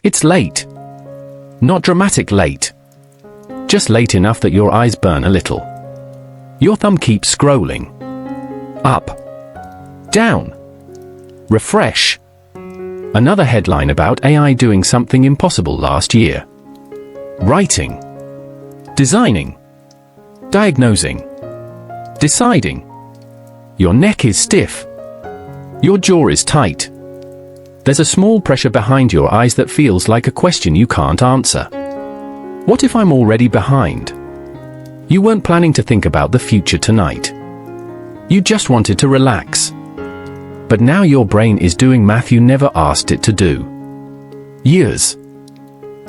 It's late. Not dramatic late. Just late enough that your eyes burn a little. Your thumb keeps scrolling. Up. Down. Refresh. Another headline about AI doing something impossible last year. Writing. Designing. Diagnosing. Deciding. Your neck is stiff. Your jaw is tight. There's a small pressure behind your eyes that feels like a question you can't answer. What if I'm already behind? You weren't planning to think about the future tonight. You just wanted to relax. But now your brain is doing math you never asked it to do. Years.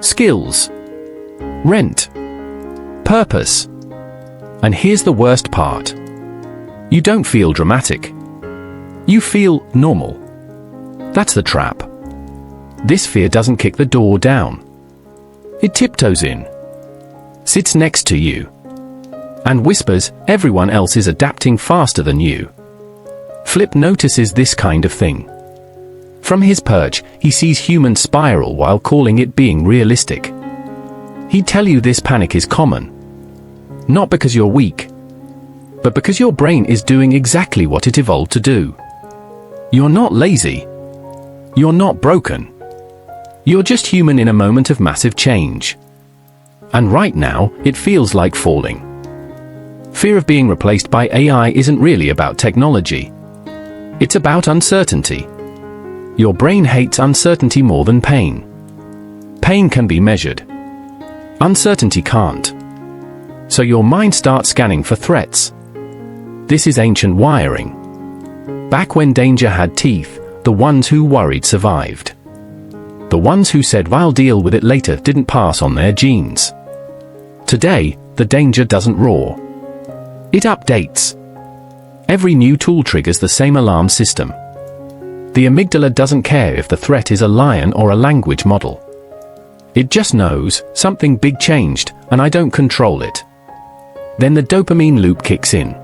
Skills. Rent. Purpose. And here's the worst part. You don't feel dramatic. You feel normal. That's the trap. This fear doesn't kick the door down. It tiptoes in. Sits next to you. And whispers, everyone else is adapting faster than you. Flip notices this kind of thing. From his perch, he sees humans spiral while calling it being realistic. He'd tell you this panic is common. Not because you're weak, but because your brain is doing exactly what it evolved to do. You're not lazy. You're not broken. You're just human in a moment of massive change. And right now, it feels like falling. Fear of being replaced by AI isn't really about technology. It's about uncertainty. Your brain hates uncertainty more than pain. Pain can be measured. Uncertainty can't. So your mind starts scanning for threats. This is ancient wiring. Back when danger had teeth, the ones who worried survived. The ones who said I'll deal with it later didn't pass on their genes. Today, the danger doesn't roar. It updates. Every new tool triggers the same alarm system. The amygdala doesn't care if the threat is a lion or a language model. It just knows something big changed, and I don't control it. Then the dopamine loop kicks in.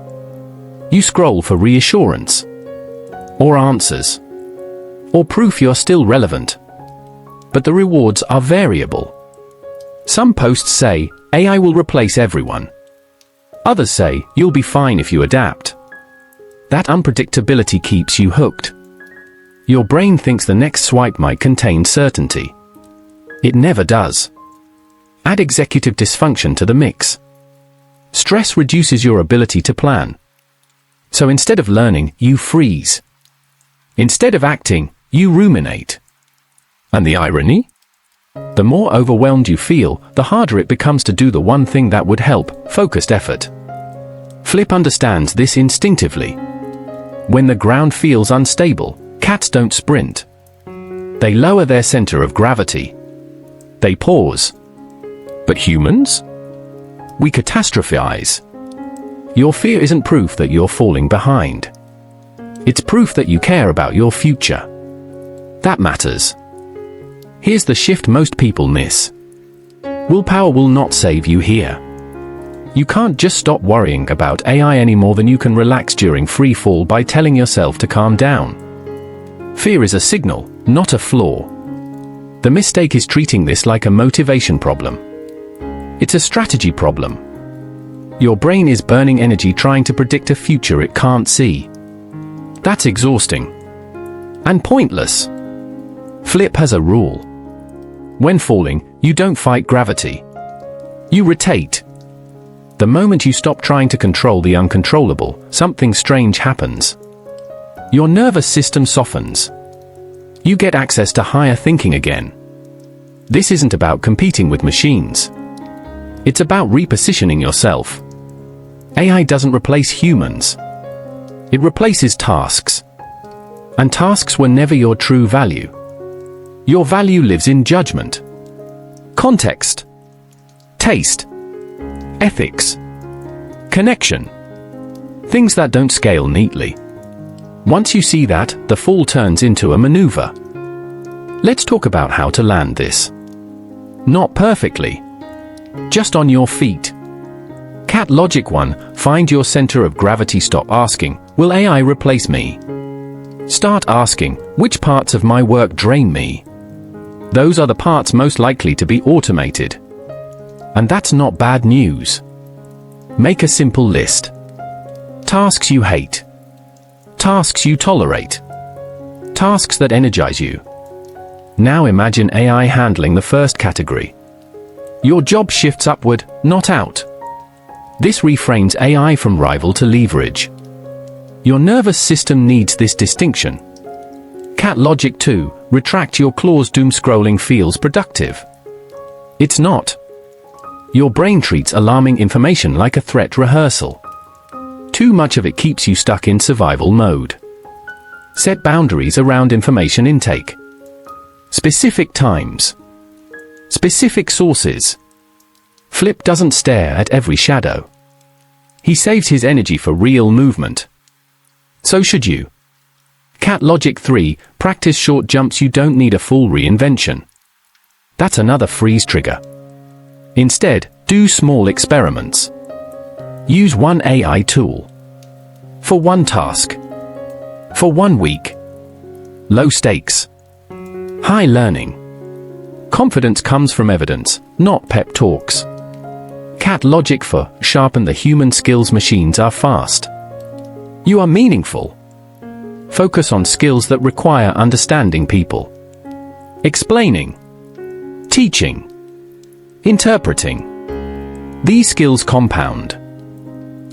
You scroll for reassurance, or answers, or proof you're still relevant. But the rewards are variable. Some posts say, AI will replace everyone. Others say, you'll be fine if you adapt. That unpredictability keeps you hooked. Your brain thinks the next swipe might contain certainty. It never does. Add executive dysfunction to the mix. Stress reduces your ability to plan. So instead of learning, you freeze. Instead of acting, you ruminate. And the irony? The more overwhelmed you feel, the harder it becomes to do the one thing that would help: focused effort. Flip understands this instinctively. When the ground feels unstable, cats don't sprint. They lower their center of gravity. They pause. But humans? We catastrophize. Your fear isn't proof that you're falling behind. It's proof that you care about your future. That matters. Here's the shift most people miss. Willpower will not save you here. You can't just stop worrying about AI any more than you can relax during free fall by telling yourself to calm down. Fear is a signal, not a flaw. The mistake is treating this like a motivation problem. It's a strategy problem. Your brain is burning energy trying to predict a future it can't see. That's exhausting. And pointless. Flip has a rule. When falling, you don't fight gravity. You rotate. The moment you stop trying to control the uncontrollable, something strange happens. Your nervous system softens. You get access to higher thinking again. This isn't about competing with machines. It's about repositioning yourself. AI doesn't replace humans. It replaces tasks. And tasks were never your true value. Your value lives in judgment, context, taste, ethics, connection. Things that don't scale neatly. Once you see that, the fall turns into a maneuver. Let's talk about how to land this. Not perfectly. Just on your feet. Cat Logic 1, find your center of gravity. Stop asking, will AI replace me? Start asking, which parts of my work drain me? Those are the parts most likely to be automated. And that's not bad news. Make a simple list. Tasks you hate. Tasks you tolerate. Tasks that energize you. Now imagine AI handling the first category. Your job shifts upward, not out. This reframes AI from rival to leverage. Your nervous system needs this distinction. Cat logic 2, retract your claws. Doom scrolling feels productive. It's not. Your brain treats alarming information like a threat rehearsal. Too much of it keeps you stuck in survival mode. Set boundaries around information intake. Specific times. Specific sources. Flip doesn't stare at every shadow. He saves his energy for real movement. So should you. Cat logic 3, practice short jumps. You don't need a full reinvention. That's another freeze trigger. Instead, do small experiments. Use one AI tool. For one task. For 1 week. Low stakes. High learning. Confidence comes from evidence, not pep talks. Cat logic 4, sharpen the human skills. Machines are fast. You are meaningful. Focus on skills that require understanding people. Explaining. Teaching. Interpreting. These skills compound.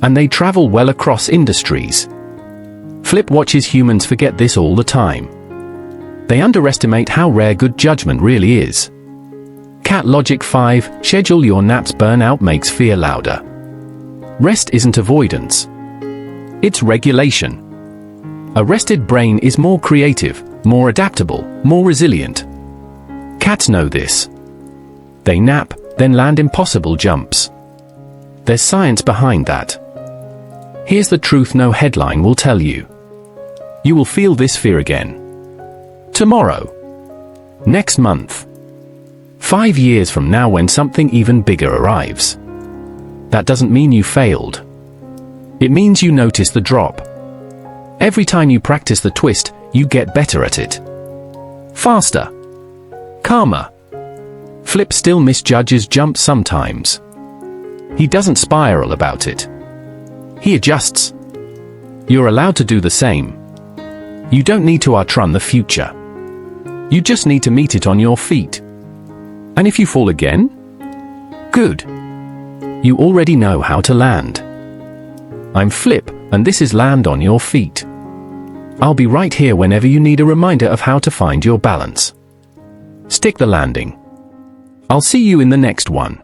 And they travel well across industries. Flip watches humans forget this all the time. They underestimate how rare good judgment really is. Cat logic 5, schedule your naps. Burnout makes fear louder. Rest isn't avoidance. It's regulation. A rested brain is more creative, more adaptable, more resilient. Cats know this. They nap, then land impossible jumps. There's science behind that. Here's the truth no headline will tell you. You will feel this fear again. Tomorrow. Next month. 5 years from now, when something even bigger arrives. That doesn't mean you failed. It means you notice the drop. Every time you practice the twist, you get better at it. Faster. Calmer. Flip still misjudges jumps sometimes. He doesn't spiral about it. He adjusts. You're allowed to do the same. You don't need to outrun the future. You just need to meet it on your feet. And if you fall again? Good. You already know how to land. I'm Flip, and this is Land on Your Feet. I'll be right here whenever you need a reminder of how to find your balance. Stick the landing. I'll see you in the next one.